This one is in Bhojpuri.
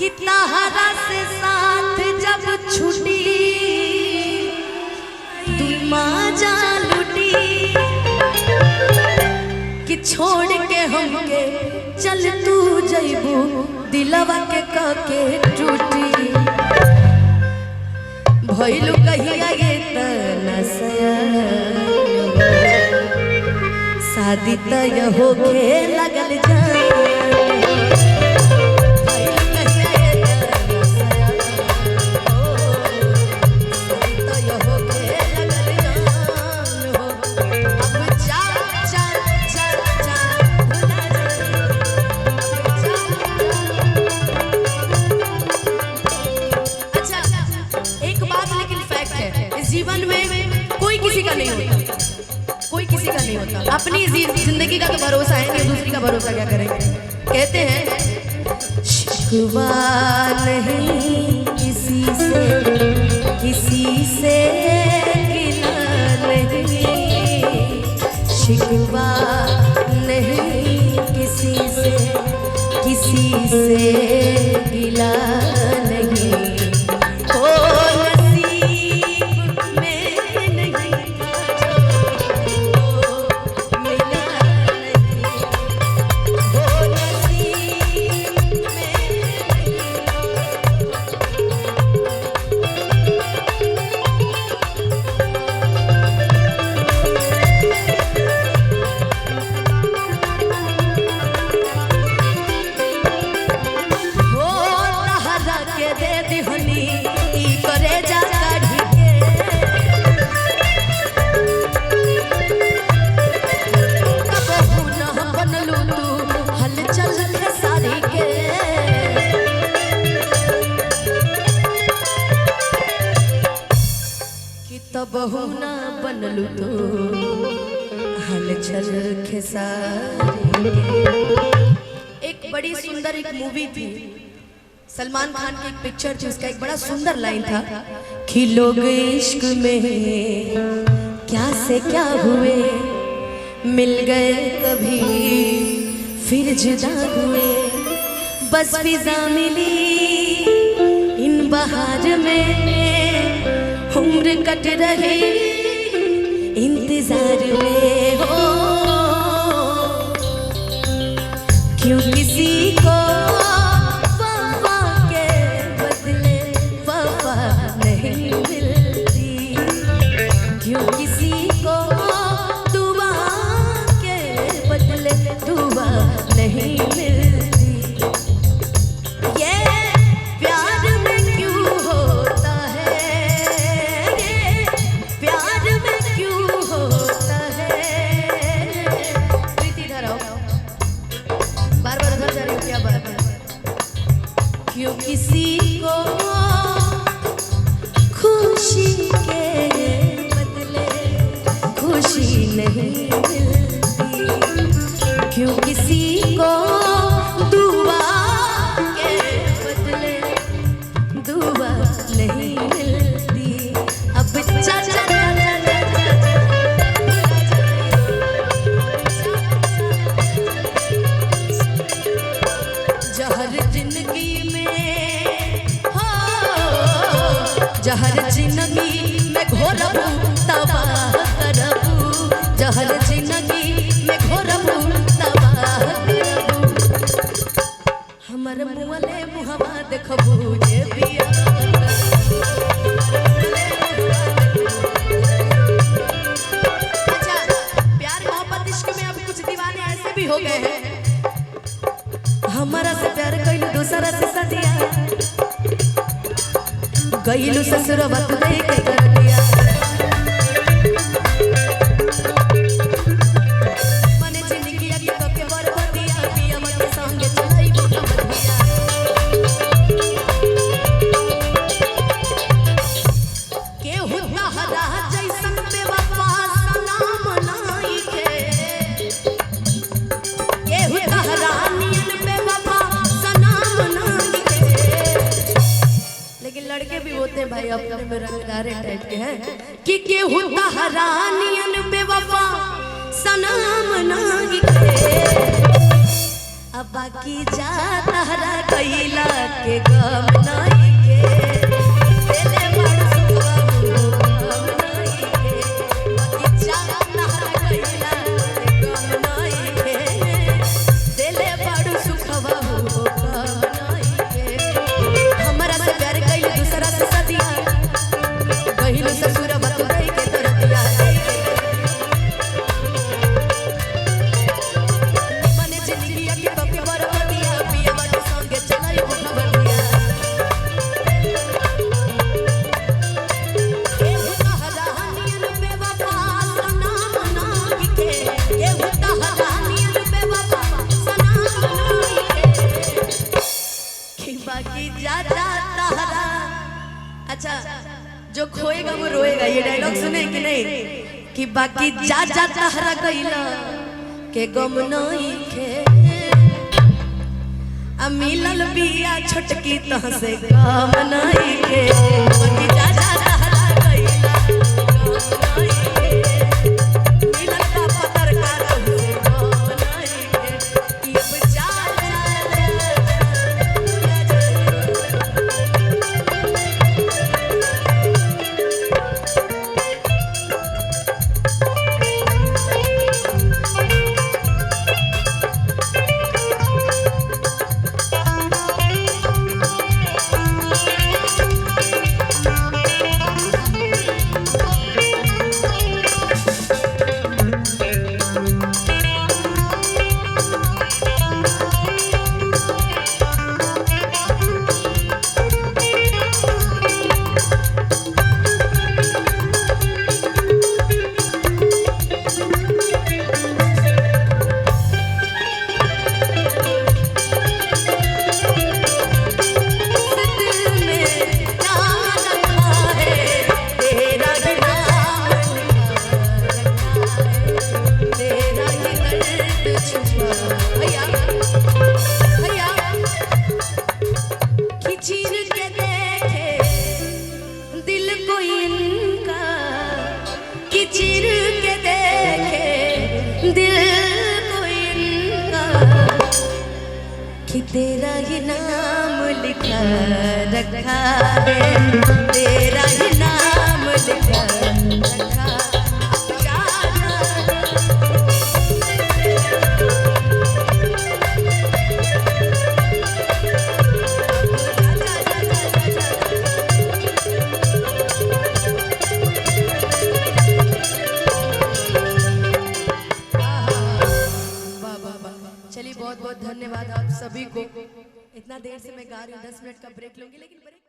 कितना हरा से साथ जब छुटी तुम जा लुटी कि छोड़ के हमके चल तू जइबू दिलवा के कके टूटी भइलू कहिया ये तनसया शादी तय होके लगल जाए जीवन में कोई किसी का नहीं होता, कोई किसी का नहीं होता। अपनी जिंदगी का तो भरोसा है, कि दूसरी का भरोसा क्या करेंगे। कहते हैं शिकवा नहीं किसी से गिला नहीं, शिकवा नहीं किसी से गिला नहीं। बहु ना बनलू तो हलचल खेसारी। एक बड़ी सुंदर एक मूवी थी, सलमान खान की एक पिक्चर थी, उसका एक बड़ा सुंदर लाइन था कि लोग इश्क में क्या से क्या हुए, मिल गए कभी फिर जुदा हुए, बस फिजा मिली इन बहार में उम्र कट रही इंतजार में हो। क्यों किसी को वफा के बदले वफा नहीं मिलती, क्यों किसी को दुआ के बदले दुआ नहीं मिलती। ये प्यार में क्यों होता है, क्यों किसी को खुशी के बदले खुशी नहीं मिलती, क्यों किसी को दुआ के बदले दुआ नहीं मिलती। अब जहर जिंदगी में घोरबू तबाह करबू, जहर जिंदगी में घोरबू तबाह करबू, हमर मुँहले मुहवा देखबू जे बिया। अच्छा, प्यार मोहब्बत इश्क में अब कुछ दीवाने ऐसे भी हो गए हैं, हमारा से प्यार कइलू दूसरा से सदिया, गइलू ससुरवा तू दे के कर दिया। मने जिंदगी के के बरबदिया पिया मत संगे चलाइबो कबदिया। के हुदा हरा जैसन बेवफा सलाम नाई के, के हुदा हरा नियन बेवफा सलाम नाई के। लेकिन लड़के भी होते हैं भाई अपने में रंगदारे टाइप के हैं कि केहू तहरानियन बेवफा सनम नाई के। अब बाकी जा तहरा कैला के गम नहीं के देले बड़ सुखवा हो गम नहीं के बाकी जा तहरा कैला के गम नहीं के देले बड़ सुखवा हो गम नहीं के हमरा से प्यार कैल दूसरा से सदिया कहिलो ससुर बात दे के तोरा दिया मने जिंदगी के बके बरबदिया पिया बड़ संगे चलाई खबरिया ए हुता हजानियन बेवफा सनाम नाई के ए हुता हजानियन बेवफा सनाम नाई के कि बाकी जाता तहरा। अच्छा जो खोएगा वो रोएगा, ये डायलॉग सुने कि नहीं कि बाकी जा जा तहरा कैला के गम नहीं के आ मिलल बिया छोटकी तह से गम नहीं के बाकी जा जा तहरा कैला गम नहीं के मिलल का पत्रकार तह से गम नहीं के कि अब जा तेरा ही नाम लिखा रखा है, तेरा ही नाम लिखा रखा चलिए बहुत बहुत धन्यवाद आप सभी को। इतना देर से मैं गा रही हूँ, 10 मिनट का ब्रेक लूंगी लेकिन